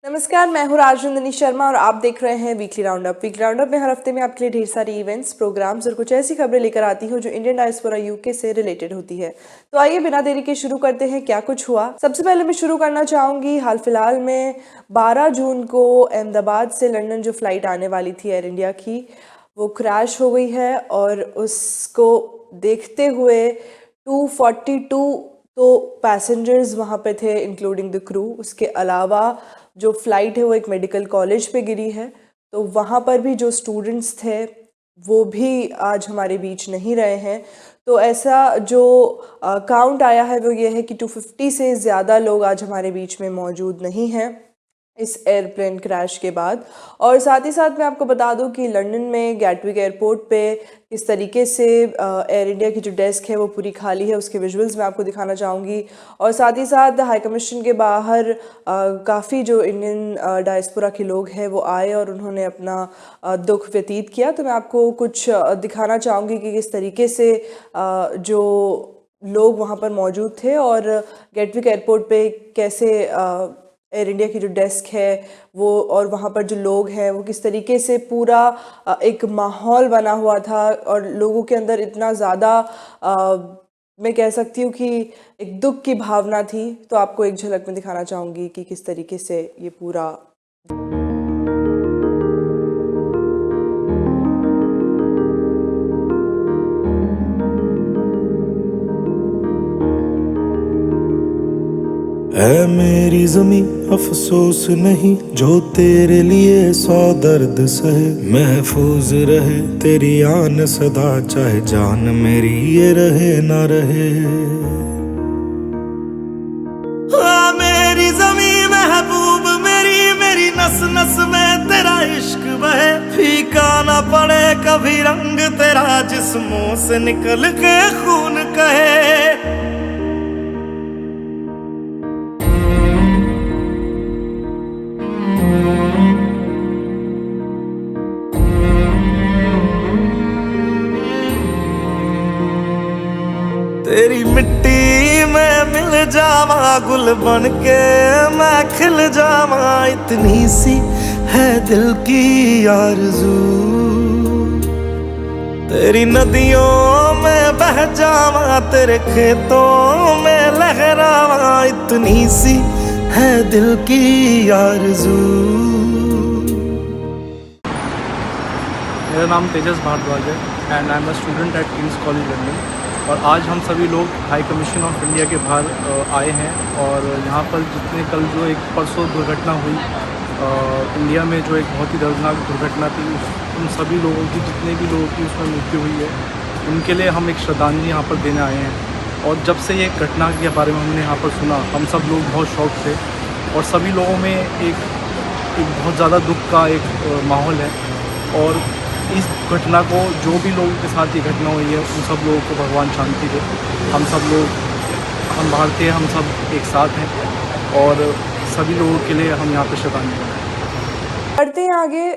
नमस्कार, मैं हूँ राजनंदिनी शर्मा और आप देख रहे हैं वीकली राउंडअप। वीकली राउंडअप में हर हफ्ते में आपके लिए ढेर सारी इवेंट्स, प्रोग्राम्स और कुछ ऐसी खबरें लेकर आती हूँ जो इंडियन डायस्पोरा यूके से रिलेटेड होती है। तो आइए बिना देरी के शुरू करते हैं क्या कुछ हुआ। सबसे पहले मैं शुरू करना चाहूँगी हाल फिलहाल में 12 जून को अहमदाबाद से लंदन जो फ्लाइट आने वाली थी एयर इंडिया की, वो क्रैश हो गई है और उसको देखते हुए 242 तो पैसेंजर्स वहाँ पे थे इंक्लूडिंग द क्रू। उसके अलावा जो फ़्लाइट है वो एक मेडिकल कॉलेज पे गिरी है, तो वहाँ पर भी जो स्टूडेंट्स थे वो भी आज हमारे बीच नहीं रहे हैं। तो ऐसा जो काउंट आया है वो ये है कि 250 से ज़्यादा लोग आज हमारे बीच में मौजूद नहीं हैं इस एयरप्लेन क्रैश के बाद। और साथ ही साथ मैं आपको बता दूं कि लंदन में गैटविक एयरपोर्ट पे किस तरीके से एयर इंडिया की जो डेस्क है वो पूरी खाली है, उसके विजुअल्स मैं आपको दिखाना चाहूँगी। और साथ ही साथ हाई कमीशन के बाहर काफ़ी जो इंडियन डायस्पोरा के लोग हैं वो आए और उन्होंने अपना दुख व्यतीत किया। तो मैं आपको कुछ दिखाना चाहूँगी कि किस तरीके से जो लोग वहाँ पर मौजूद थे और गैटविक एयरपोर्ट पे कैसे एयर इंडिया की जो डेस्क है वो और वहाँ पर जो लोग हैं वो किस तरीके से पूरा एक माहौल बना हुआ था और लोगों के अंदर इतना ज़्यादा मैं कह सकती हूँ कि एक दुख की भावना थी। तो आपको एक झलक में दिखाना चाहूँगी कि किस तरीके से ये पूरा है मेरी ज़मीं अफसोस नहीं जो तेरे लिए 100 दर्द सहे, महफूज रहे तेरी आन सदा चाहे जान मेरी ये रहे ना रहे। मेरी ज़मीं महबूब मेरी, मेरी नस नस में तेरा इश्क बहे, फीका ना पड़े कभी रंग तेरा जिस्मों से निकल के खून कहे। तेरी मिट्टी में मिल जावा गुल बन के मैं खिल जावा, इतनी सी है दिल की आरज़ू। तेरी नदियों में बह जावा तेरे खेतों में लहरावा, इतनी सी है दिल की आरज़ू। मेरा नाम तेजस भारद्वाज है and I am a student at Kings college London. और आज हम सभी लोग हाई कमीशन ऑफ इंडिया के बाहर आए हैं और यहाँ पर जितने कल जो एक परसों दुर्घटना हुई इंडिया में, जो एक बहुत ही दर्दनाक दुर्घटना थी, उन सभी लोगों की जितने भी लोगों की उसमें मृत्यु हुई है उनके लिए हम एक श्रद्धांजलि यहाँ पर देने आए हैं। और जब से ये घटना के बारे में हमने यहाँ पर सुना हम सब लोग बहुत शौक थे और सभी लोगों में एक बहुत ज़्यादा दुख का एक माहौल है। और इस घटना को जो भी लोगों के साथ ये घटना हुई है उन सब लोगों को भगवान शांति दे। हम सब लोग, हम भारतीय, हम सब एक साथ हैं और सभी लोगों के लिए हम यहाँ पे श्रद्धांजलि बढ़ते हैं आगे।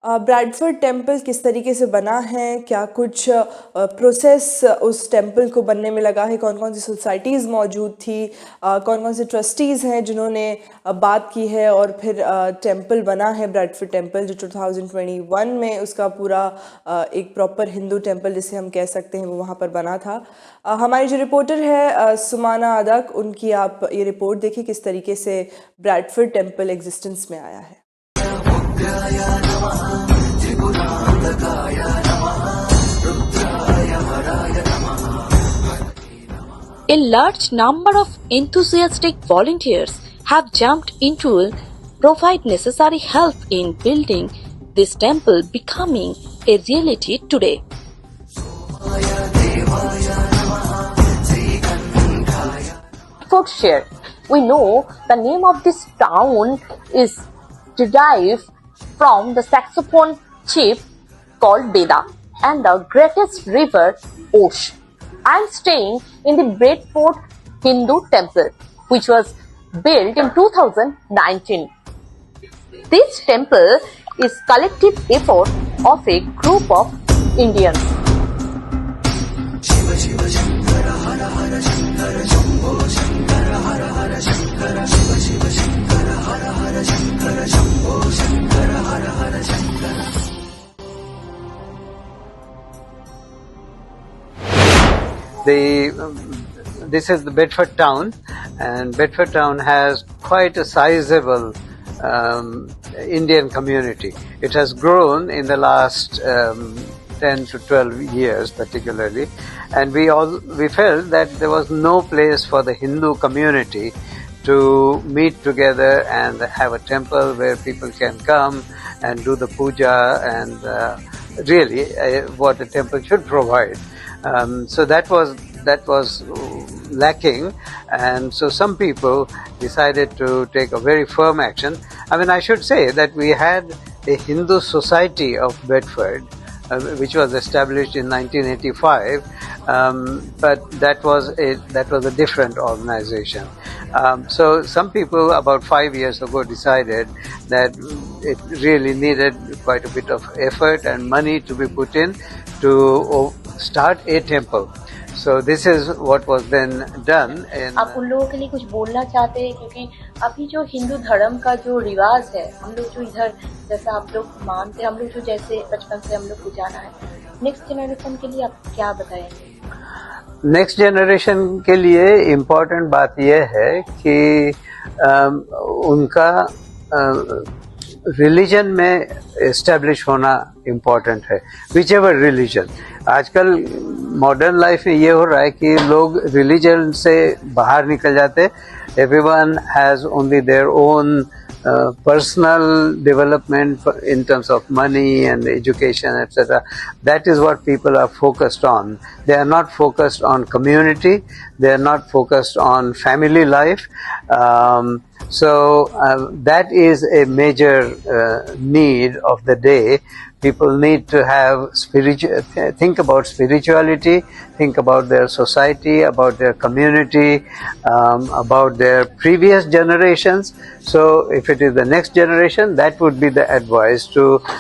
ब्रैडफोर्ड टेम्पल किस तरीके से बना है, क्या कुछ प्रोसेस उस टेम्पल को बनने में लगा है, कौन कौन सी सोसाइटीज़ मौजूद थी, कौन कौन से ट्रस्टीज़ हैं जिन्होंने बात की है और फिर टेम्पल बना है ब्रैडफोर्ड टेम्पल जो 2021 में उसका पूरा एक प्रॉपर हिंदू टेम्पल जिसे हम कह सकते हैं वो वहाँ पर बना था। हमारी जो रिपोर्टर है सुमाना अदक, उनकी आप ये रिपोर्ट देखिए किस तरीके से ब्रैडफोर्ड टेम्पल एग्जिस्टेंस में आया है। A large number of enthusiastic volunteers have jumped into provide necessary help in building this temple becoming a reality today. Hertfordshire. We know the name of this town is derived from the Saxophone chief called Beda and the greatest river Osh. I am staying in the Bradford Hindu Temple, which was built in 2019. This temple is collective effort of a group of Indians. This is the Bedford town, and Bedford town has quite a sizable Indian community. It has grown in the last 10 to 12 years particularly, and we felt that there was no place for the Hindu community to meet together and have a temple where people can come and do the puja and really what a temple should provide. So that was lacking, and so some people decided to take a very firm action. I mean, I should say that we had a Hindu Society of Bedford, which was established in 1985, but that was a different organization. So some people about 5 years ago decided that it really needed quite a bit of effort and money to be put in to start a temple. So this is what was then done. आप उन लोगों के लिए कुछ बोलना चाहते हैं, क्योंकि अभी जो हिंदू धर्म का जो रिवाज है, हम लोग जो इधर जैसा आप लोग मानते हैं, हम लोग जो जैसे बचपन से हम लोग को जाना है, नेक्स्ट जनरेशन के लिए आप क्या बताएंगे? नेक्स्ट जनरेशन के लिए इम्पोर्टेंट बात यह है कि उनका रिलीजन में एस्टेब्लिश होना इम्पोर्टेंट है, विच एवर रिलीजन. आजकल मॉडर्न लाइफ में ये हो रहा है कि लोग रिलीजन से बाहर निकल जाते. Everyone has only their own personal development in terms of money and education, etc. That is what people are focused on. They are not focused on community. They are not focused on family life. So that is a major need of the day. People need to have think about spirituality, think about their society, about their community, about their previous generations. So if it is the next generation, that would be the advice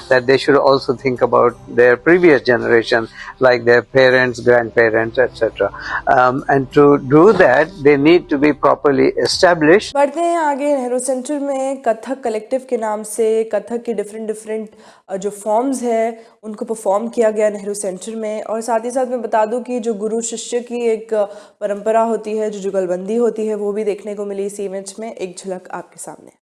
that they should also think about their previous generation, like their parents, grandparents, etc. And to do that, they need to be properly established. बढ़ते हैं आगे. Nehru centre में Kathak collective के नाम से कथक की different जो forms है उनको परफॉर्म किया गया नेहरू सेंटर में. और साथ ही साथ मैं बता दूं कि जो गुरु शिष्य की एक परंपरा होती है, जो जुगलबंदी होती है, वो भी देखने को मिली इस इवेंट में. एक झलक आपके सामने.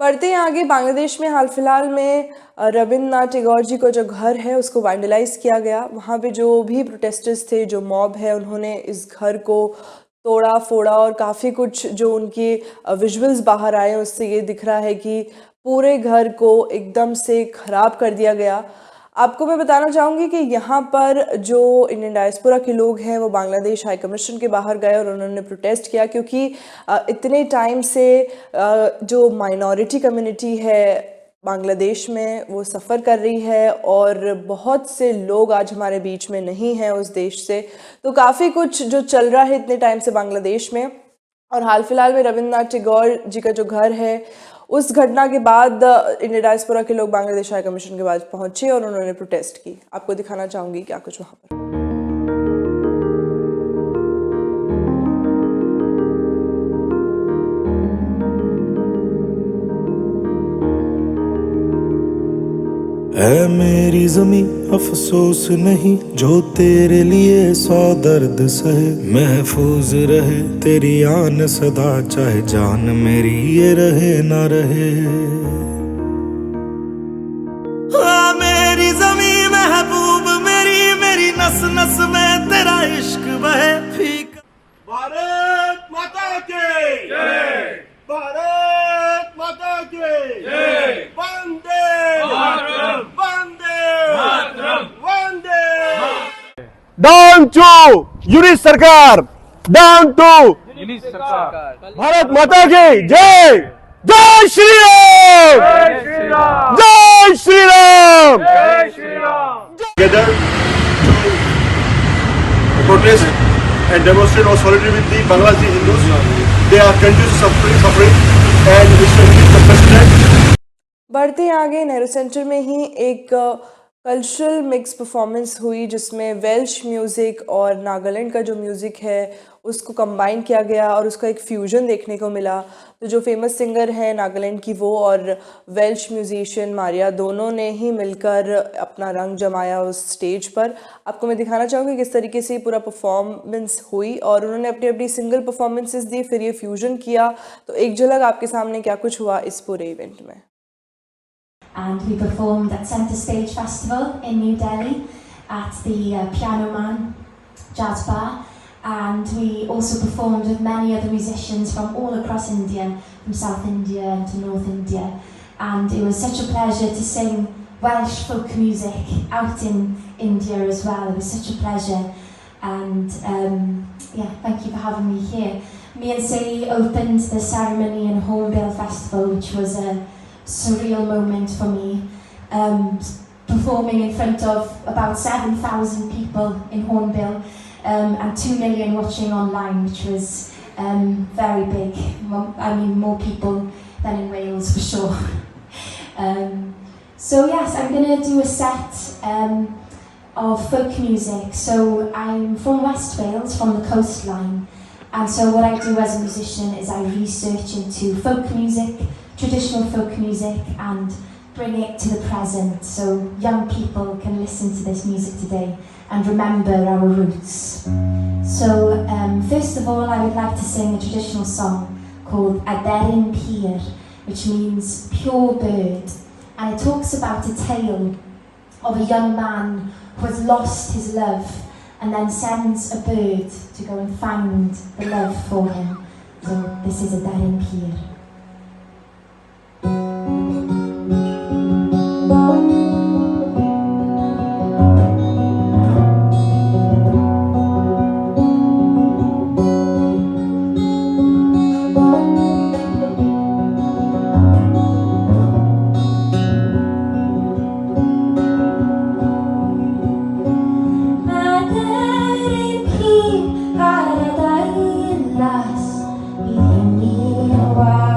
बढ़ते हैं आगे। बांग्लादेश में हाल फिलहाल में रविंद्रनाथ टैगोर जी का जो घर है उसको वैंडलाइज किया गया। वहाँ पे जो भी प्रोटेस्टर्स थे, जो मॉब है, उन्होंने इस घर को तोड़ा फोड़ा और काफ़ी कुछ जो उनके विजुअल्स बाहर आए उससे ये दिख रहा है कि पूरे घर को एकदम से ख़राब कर दिया गया। आपको मैं बताना चाहूँगी कि यहाँ पर जो इंडियन डायस्पोरा के लोग हैं वो बांग्लादेश हाई कमीशन के बाहर गए और उन्होंने प्रोटेस्ट किया, क्योंकि इतने टाइम से जो माइनॉरिटी कम्युनिटी है बांग्लादेश में वो सफ़र कर रही है और बहुत से लोग आज हमारे बीच में नहीं हैं उस देश से। तो काफ़ी कुछ जो चल रहा है इतने टाइम से बांग्लादेश में, और हाल फिलहाल में रविंद्रनाथ टैगोर जी का जो घर है उस घटना के बाद इंडियन डायस्पोरा के लोग बांग्लादेश हाई कमीशन के पास पहुंचे और उन्होंने प्रोटेस्ट की। आपको दिखाना चाहूँगी क्या कुछ वहाँ पर। ऐ मेरी ज़मीं अफसोस नहीं जो तेरे लिए 100 दर्द सहे, महफूज रहे तेरी आन सदा चाहे जान मेरी ये रहे ना रहे। हाँ मेरी ज़मीं महबूब मेरी, मेरी नस नस में तेरा इश्क बहे फीका। भारत माता की जय, भारत माता की जय, वंदे मातरम, वंदे मातरम, वंदे। डाउन टू यूनिट सरकार, डाउन टू यूनिट सरकार, भारत माता की जय, जय श्री राम, जय श्री राम, जय श्री राम, जय Shri Ram. Together to protest and demonstrate our solidarity with the Bangladeshi Hindus. They are continuously suffering and we shall keep the president. बढ़ते हैं आगे। नेहरू सेंटर में ही एक कल्चरल मिक्स परफॉर्मेंस हुई जिसमें वेल्श म्यूज़िक और नागालैंड का जो म्यूज़िक है उसको कंबाइन किया गया और उसका एक फ्यूजन देखने को मिला। तो जो फेमस सिंगर हैं नागालैंड की वो और वेल्श म्यूजिशियन मारिया दोनों ने ही मिलकर अपना रंग जमाया उस स्टेज पर। आपको मैं दिखाना चाहूँगी किस तरीके से पूरा परफॉर्मेंस हुई और उन्होंने अपनी अपनी सिंगल परफॉर्मेंसेस दी, फिर ये फ्यूजन किया। तो एक झलक आपके सामने क्या कुछ हुआ इस पूरे इवेंट में। And we performed at Centre Stage Festival in New Delhi at the Piano Man Jazz Bar, and we also performed with many other musicians from all across India, from South India and to North India, and it was such a pleasure to sing Welsh folk music out in India as well. It was such a pleasure, and yeah, thank you for having me here. Me and Sadie opened the ceremony in Hornbill Festival, which was a surreal moment for me, performing in front of about 7,000 people in Hornbill and 2 million watching online, which was very big. I mean, more people than in Wales for sure. So yes, I'm going to do a set of folk music. So I'm from West Wales, from the coastline, and so what I do as a musician is I research into folk music, traditional folk music, and bring it to the present so young people can listen to this music today and remember our roots. So first of all, I would like to sing a traditional song called Aderin Pir, which means pure bird, and it talks about a tale of a young man who has lost his love and then sends a bird to go and find the love for him. So this is Aderin Pir. Wow.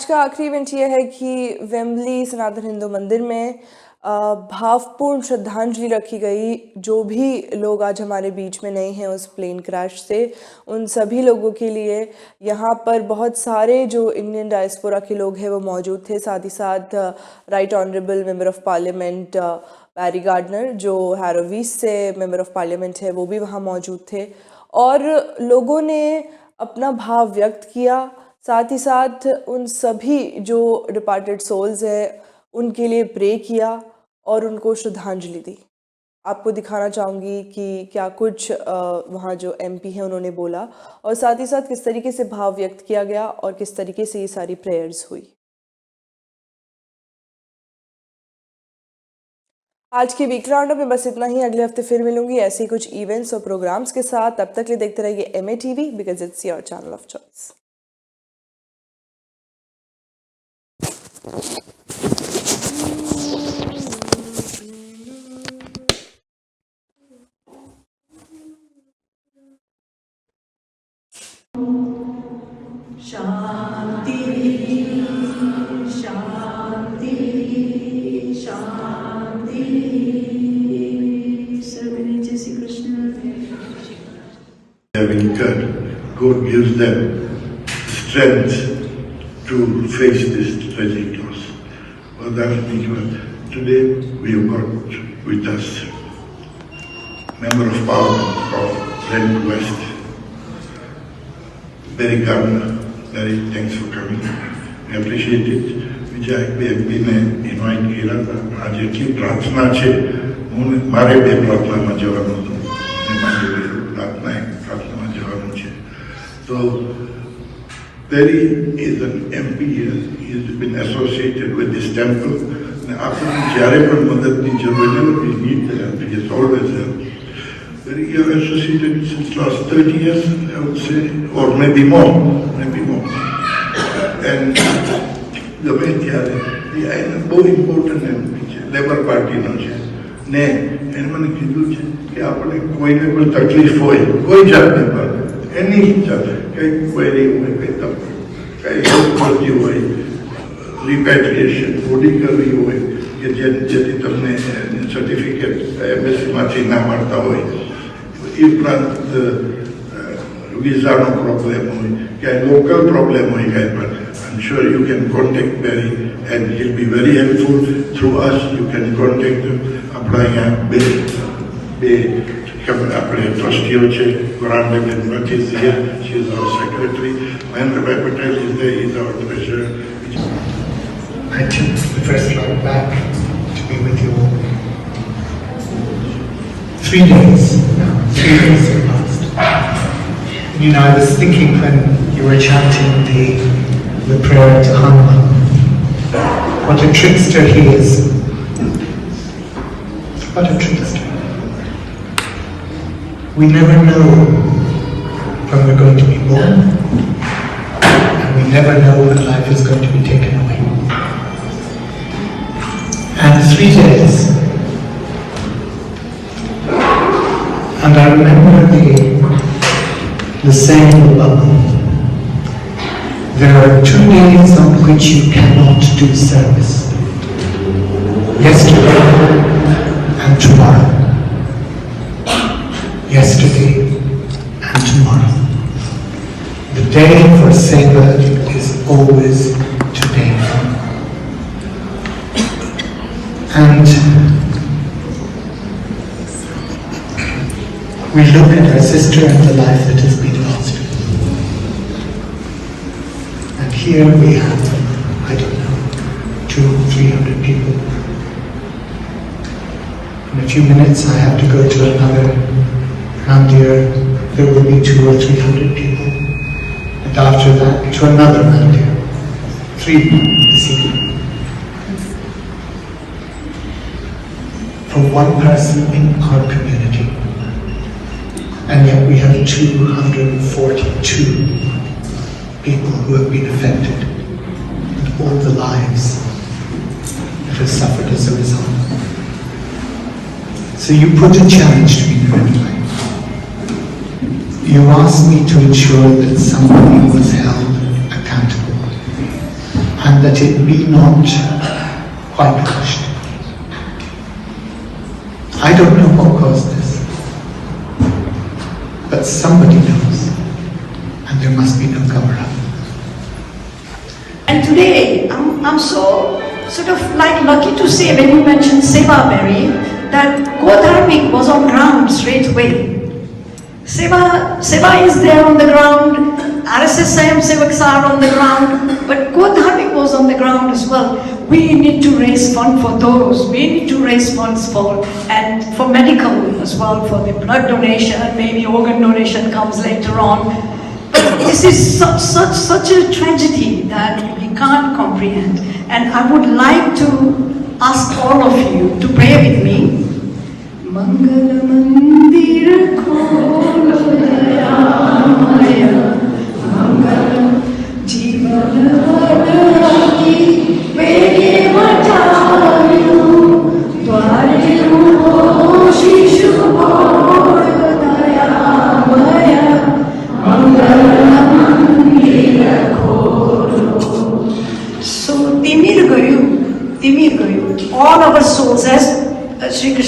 आज का आखिरी event ये है कि Wembley सनातन हिंदू मंदिर में भावपूर्ण श्रद्धांजलि रखी गई। जो भी लोग आज हमारे बीच में नहीं हैं उस प्लेन क्रैश से, उन सभी लोगों के लिए यहाँ पर बहुत सारे जो इंडियन डायस्पोरा के लोग हैं वो मौजूद थे। साथ ही साथ right honourable member of parliament Barry Gardiner जो हैरोवीज से मेंबर ऑफ पार्लियामेंट है वो भी वहाँ मौजूद थे और लोगों ने अपना भाव व्यक्त किया। साथ ही साथ उन सभी जो डिपार्टेड सोल्स हैं उनके लिए प्रे किया और उनको श्रद्धांजलि दी। आपको दिखाना चाहूँगी कि क्या कुछ वहाँ जो एमपी हैं उन्होंने बोला और साथ ही साथ किस तरीके से भाव व्यक्त किया गया और किस तरीके से ये सारी प्रेयर्स हुई। आज की वीक राउंडअप में बस इतना ही। अगले हफ्ते फिर मिलूंगी ऐसे ही कुछ इवेंट्स और प्रोग्राम्स के साथ। तब तक के लिए देखते रहिए MATV because it's your channel of choice. शांति शांति शांति। सर्वे जय Shri Krishna. Having God gives them strength to face this tragic loss. Well, that's because today we have got with us Member of Parliament of Brent West, Barry Gardner. Barry, thanks for coming. We appreciate it. विजय भी ने invite किया था। आज की प्रार्थना है मारे बे प्रार्थना में जवाब दो मारे बे प्रार्थना में जवाब है। तो Barry is an MP here. He has been associated with this temple. आपने जारे पर मदद की जरूरत we need the help. He has always helped. Barry, you are associated since last 30 years, I would say, or maybe more. And the way they are बहुत important है labour party નો છે ને એને મને કીધું છે કે આપણે કોઈને પણ તકલીફ હોય કોઈ જાતની પણ એની જાત કઈ ક્વેરી હોય કઈ હેલ્પ મળતી હોય રિપેટ્રિએશન બોડી કરવી હોય કે જેથી તમને સર્ટિફિકેટ એમ્બેસીમાંથી ના મળતા હોય એ ઉપરાંત વિઝાનો પ્રોબ્લેમ હોય કે લોકલ પ્રોબ્લેમ હોય કાંઈ પણ I'm sure you can contact Barry and he'll be very helpful. Through us, you can contact him. Apna trustee Grant is here. She is our secretary. Mahendra Patel is there. He is our treasurer. I took the first flight back to be with you all. 3 days now. 3 days have passed. You know, I was thinking when you were chanting the prayer to Hanuman, what a trickster he is. What a trickster. We never know when we're going to be born, and we never know when life is going to be taken away. And 3 days, and I remember the saying above. There are 2 days on which you cannot do service. Yesterday and tomorrow. Yesterday and tomorrow. The day for Seva is always today. And we look at our sister and the life that has been lost. Here we have, I don't know, 200-300 people. In a few minutes I have to go to another mandir. There will be 200 or 300 people. And after that to another mandir. 3 this evening. For one person in our community. And yet we have 242 people who have been affected, and all the lives that have suffered as a result. So you put a challenge to me, Nirendra. You asked me to ensure that somebody was held accountable. and that it be not whitewashed. I don't know what caused this, but somebody knows, and there must be no cover-up. And today, I'm so sort of like lucky to say, when you mentioned Seva, Mary, that Godharmik was on ground straight away. Seva is there on the ground, RSS Sevaks are on the ground, but Godharmik was on the ground as well. We need to raise funds for those. We need to raise funds for medical as well, for the blood donation, maybe organ donation comes later on. But this is such a tragedy that we can't comprehend. And I would like to ask all of you to pray with me. Mangala Mandir Kholo Dayamaya, Mangala Jeevan Vadaki Vede Vatayu, Dware Ruho Shishu Bhoyo Dayamaya, Mangala Mandir Kholo. So Timir Gayu, all our souls, as Sri Krishna